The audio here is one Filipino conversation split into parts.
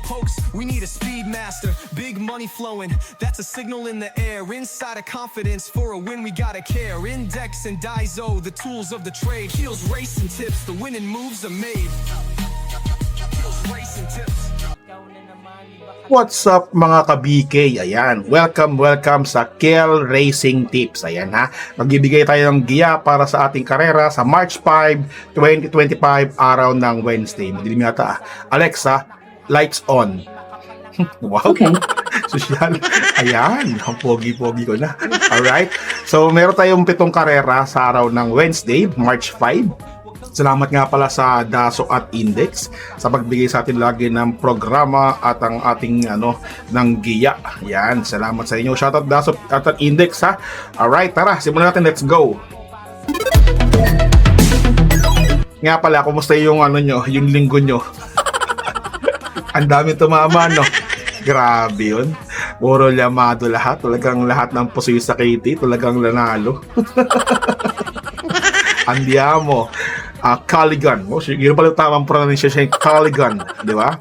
pokes, we need a speed master. Big money flowing, that's a signal in the air. Inside of confidence, for a win we gotta care. Index and Daiso, the tools of the trade. Heels, racing tips, the winning moves are made. Heels, racing tips. What's up mga ka-BK? Ayan, welcome sa Kel Racing Tips. Ayan ha, magbibigay tayo ng giya para sa ating karera sa March 5, 2025, araw ng Wednesday. Madilim yata. Alexa, lights on. Wow, okay. Social. Ayan, ang pogi-pogi ko na. Alright, so meron tayong 7 karera sa araw ng Wednesday, March 5. Salamat nga pala sa Daso at Index sa pagbigay sa atin lagi ng programa at ang ating ng giya. Yan, salamat sa inyo. Shoutout Daso at Index ha. Alright, tara, simulan natin. Let's go. Nga pala, kumusta yung yung linggo nyo? Ang dami tumama, no? Grabe yun. Puro llamado lahat. Talagang lahat ng pusoy sa KT. Talagang nanalo. Andiamo. Caligan. Yun pala tamang pronunciation, Caligan, di ba?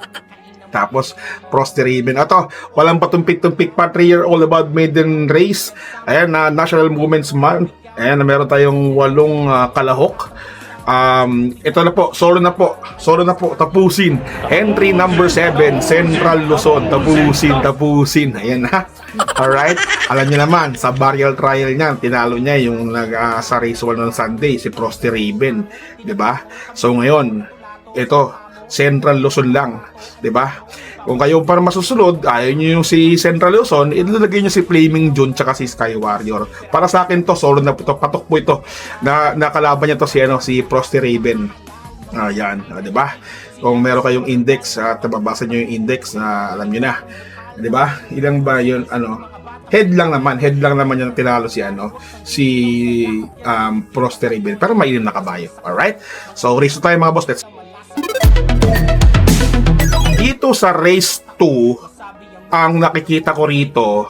Tapos, Frosty Raven. Ito, walang patumpik-tumpik pa, 3-year-old about maiden race. Ayan, National Women's Month. Ayan, meron tayong 8 kalahok. Ito na po, solo na po, tapusin. Entry number 7, Central Luzon, tapusin. Ayan ha. Alright, alam niyo naman, sa burial trial niya, tinalo niya yung sa race 1 ng Sunday, si Frosty Raven, di ba? So ngayon, ito, Central Luzon lang, di ba? Kung kayo para masusunod, ayaw niyo yung si Central Luzon, ilalagay niyo si Flaming June tsaka si Sky Warrior. Para sa akin to, solo na ito, patok po ito, na nakalaban niya to si Frosty Raven. Ayan, di ba? Kung meron kayong index at mabasa niyo yung index, na alam niyo na. 'Di ba? Ilang ba 'yun head lang naman yung tinalo si Frosty Raven, pero mailim na kabayo. All right? So race tayo mga boss. Let's dito sa race 2, ang nakikita ko rito,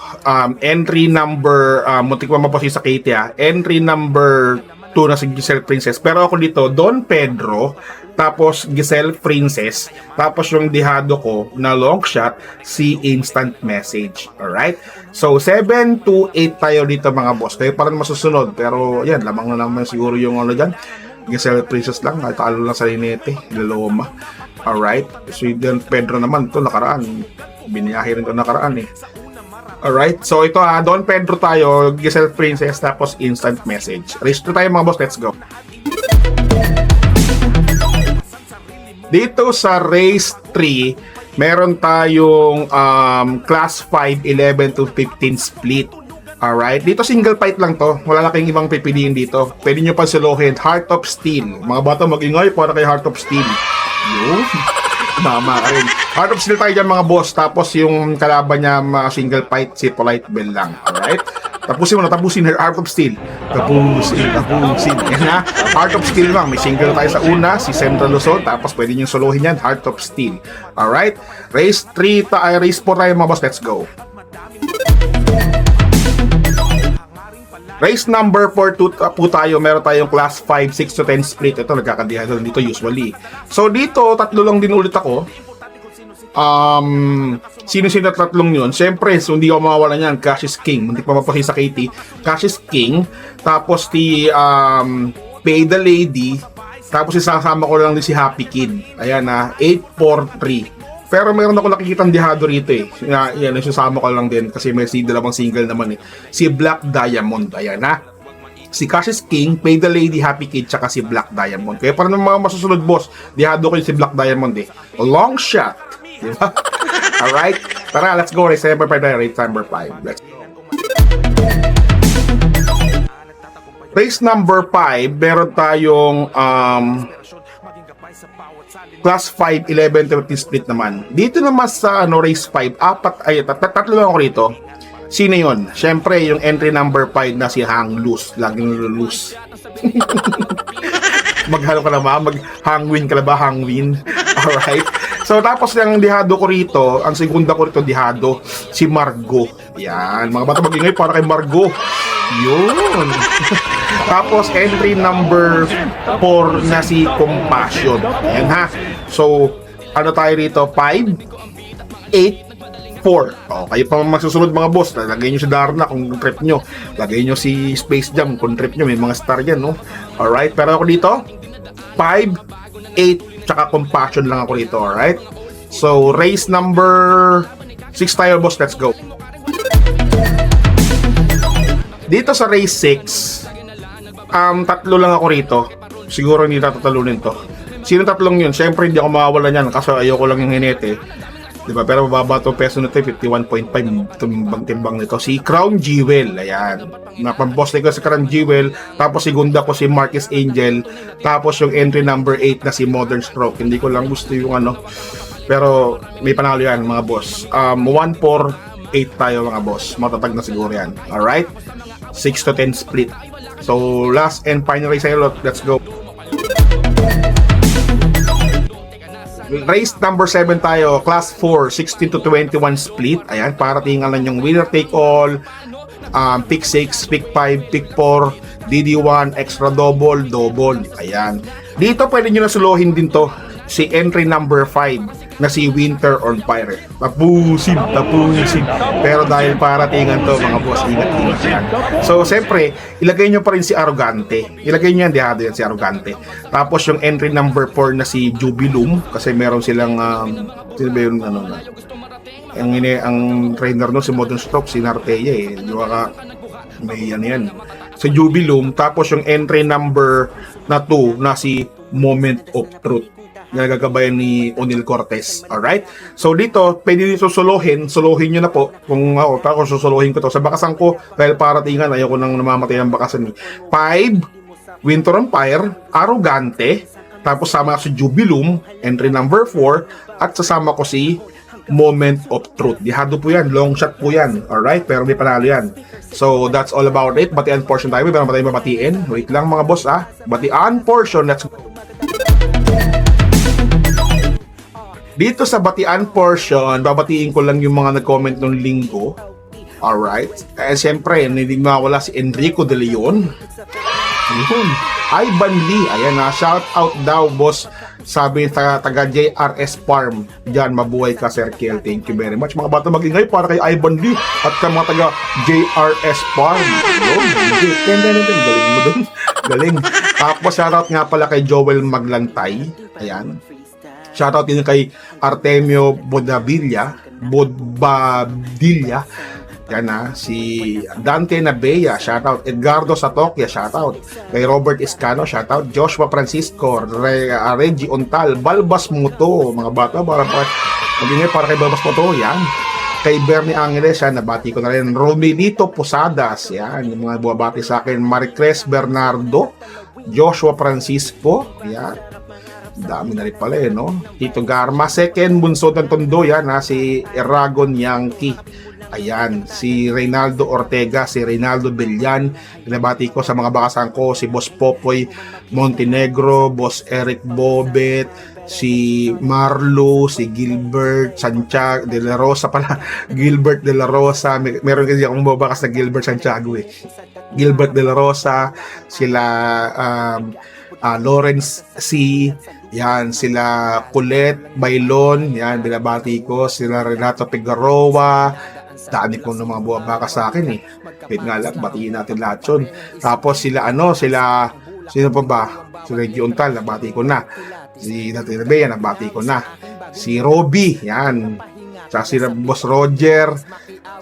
entry number muntik pa maposi sa KT, entry number 2 na si Giselle Princess, pero ako dito Don Pedro, tapos Giselle Princess, tapos yung dihado ko na long shot si Instant Message. Alright, so 7 to 8 tayo dito mga boss, kayo parang masusunod, pero yan, lamang na naman siguro yung dyan, Giselle Princess lang, talo lang sa Linete, Laloma. Alright, so Don Pedro naman, ito nakaraan, biniyahe rin ito nakaraan Alright, so ito Don Pedro tayo, Giselle Princess, tapos Instant Message. Race 2 tayo mga boss, let's go. Dito sa race 3, meron tayong class 5, 11 to 15 split. Alright, dito single fight lang to, wala na kayong ibang pipiliin dito. Pwede nyo pa suluhin, Heart of Steel. Mga bata mag-ingay para kay Heart of Steel. Yun. Mama ka rin. Heart of Steel tayo dyan mga boss. Tapos yung kalaban niya single fight, si Polite Bell lang. Alright? Tapusin Heart of Steel. Tapusin. Yan na. Heart of Steel lang. May single tayo sa una, si Central Luzon. Tapos pwede nyo solohin yan, Heart of Steel. Alright? Race 4 tayo mga boss. Let's go. Race number 4 po tayo, meron tayong class 5, 6 to 10 split. Ito, nagkakandihan dito usually. So dito, 3 lang din ulit ako. Sino tatlong yun? Siyempre, so hindi ako mawawala niyan. Cassius King, hindi pa mapasin sa KT. Cassius King, tapos si Pay the Lady, tapos isasama ko lang din si Happy Kid. Ayan 843. Pero meron ako nakikitang dihado rito yan, isusama ko lang din kasi may dalawang single naman si Black Diamond, ayan si Cassius King, Pay the Lady, Happy Kid, tsaka si Black Diamond. Kaya para ng mga masusunod boss, dihado ko yung si Black Diamond long shot, diba? Alright, tara, let's go. Race number 5, let's go. Race number 5, meron tayong class 5, 11 to 15 split naman. Dito naman sa race 5, tatlo lang ako rito. Sino yun? Siyempre, yung entry number 5 na si Hang Loose. Laging loose. Maghalo ka na ba? Mag-hangwin ka na ba? Hangwin. Alright. So, tapos yung dihado ko rito, ang segunda ko rito dihado, si Margo. Yan. Mga bata mag-ingay para kay Margo. Yun. Tapos entry number 4 na si Compassion. Ayan ha. So, ano tayo rito? 5, 8, 4. O, kayo pa magsusunod mga boss. Lagay nyo si Darna kung trip nyo. Lagay nyo si Space Jam kung trip nyo. May mga star yan, no? Alright, pero ako dito, 5, 8, tsaka Compassion lang ako dito, alright? So, race number 6 tayo, boss. Let's go. Dito sa race 6, tatlo lang ako rito. Siguro hindi tatatalunin to. Sino tatlong yun? Siyempre hindi ako mawawala niyan kasi ayoko lang yung hinete. Diba? Pero mababa itong peso nito, 51.5 timbang nito. Si Crown Jewel, ayan. Napamboss ko si Crown Jewel. Tapos segunda ko si Marcus Angel. Tapos yung entry number 8 na si Modern Stroke. Hindi ko lang gusto yung ano. Pero may panalo yan mga boss. 1-4-8 tayo mga boss. Matatag na siguro yan. Alright? 6-10 split. So last and final race tayo. Let's go. Race number 7 tayo, class 4, 16-21 split. Ayan, para tingnan yung winner take all, pick 6, pick 5, pick 4, DD1, extra double, double. Ayan. Dito pwede nyo na suluhin din to si entry number 5 na si Winter on Fire. Tapusin. Pero dahil para tingnan to mga boss, ingat-ingat yan. So, siyempre, ilagay nyo pa rin si Arrogante. Ilagay nyo yan, dihado yan si Arrogante. Tapos yung entry number 4 na si Jubilum, kasi meron silang, sino ba yung, ang trainer no, si Modern Stroke, si Narteya eh. Di ba may yan yan. Si Jubilum, tapos yung entry number na 2 na si Moment of Truth, na gagabayan ni O'Neal Cortez. Alright? So dito, pwede dito suluhin nyo na po. Kung susuluhin ko to sa bakasan ko, dahil para tingnan, ayoko nang namamatay ng bakasan ni 5, Winter on Fire, Arrogante, tapos sama ko si Jubilum, entry number 4, at sasama ko si Moment of Truth. Dihado po yan, long shot po yan. Alright? Pero may panalo yan. So that's all about it. Batian portion tayo. May ba tayo mabatiin? Wait lang mga boss Batian portion. Let's go. Dito sa batian portion, babatiin ko lang yung mga nag-comment nung linggo. Alright. Siyempre, hindi mawala si Enrico De Leon. Yun. Ivan Lee. Ayan na. Shout out daw, boss. Sabi taga JRS Farm. Diyan, mabuhay ka, Sir Kiel. Thank you very much. Mga bata mag-ingay para kay Ivan Lee at ka mga taga JRS Farm. Galing mo dun. Galing. Tapos, shout out nga pala kay Joel Maglantay. Ayan. Shoutout din kay Artemio Bodadilla. Yan si Dante Nabea, shoutout. Edgardo Satokia, shoutout. Kay Robert Escano, shoutout. Joshua Francisco, Reggie Ontal, Balbas Muto, mga bata, para kay Balbas Muto, yan. Kay Bernie Angeles, yan, nabati ko na rin. Romelito Posadas, yan, yung mga buwabati sa akin. Maricres Bernardo, Joshua Francisco, yan. Dami na rin pala no? Tito Garma, second bunso ng Tondo yan si Eragon Yankee. Ayan, si Reynaldo Ortega, si Reynaldo Bellan. Pinabati ko sa mga bakasan ko, si Boss Popoy Montenegro, Boss Eric Bobet, si Marlo, si Gilbert Santiago de la Rosa pala. Gilbert de la Rosa, meron kasi akong babakas na Gilbert Santiago Gilbert de la Rosa, sila Lawrence C. Yan, sila Colette Bailon, yan, binabati ko, sila Renato Figueroa, dami ko ng mga buwabaka sa akin Wait nga lang, batiin natin lahat yun. Tapos sila sino pa ba? Si Reggie Ontal, nabati ko na. Si Dati Rebea, nabati ko na. Si Robby, yan. Tsaka sila Boss Roger,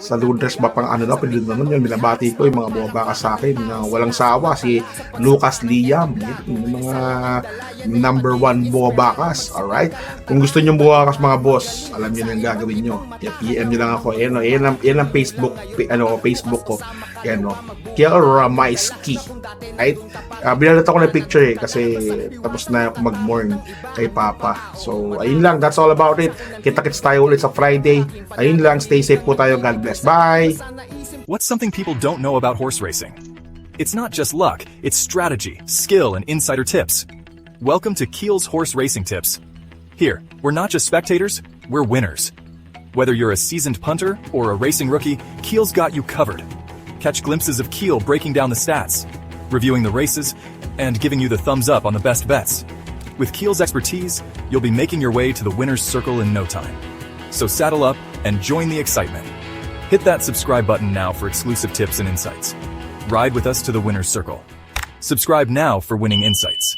sa Lourdes ba pang pwede naman yun, binabati ko yung mga buwabaka sa akin na walang sawa, si Lucas Liam, yung mga number 1 buwabakas. Alright, kung gusto nyo buwabakas mga boss, alam nyo na yung gagawin nyo, PM nyo lang ako. Yan ang Facebook Facebook ko, yan Kiel Ramaiski. Right, binalat ako ng picture kasi tapos na ako mag-mourn kay Papa. So ayun lang, that's all about it. Kita-kits tayo ulit sa Friday. Ayun lang, stay safe po tayo. God bless. Bye! What's something people don't know about horse racing? It's not just luck, it's strategy, skill, and insider tips. Welcome to Kiel's Horse Racing Tips. Here, we're not just spectators, we're winners. Whether you're a seasoned punter or a racing rookie, Kiel's got you covered. Catch glimpses of Kiel breaking down the stats, reviewing the races, and giving you the thumbs up on the best bets. With Kiel's expertise, you'll be making your way to the winner's circle in no time. So saddle up and join the excitement. Hit that subscribe button now for exclusive tips and insights. Ride with us to the winner's circle. Subscribe now for winning insights.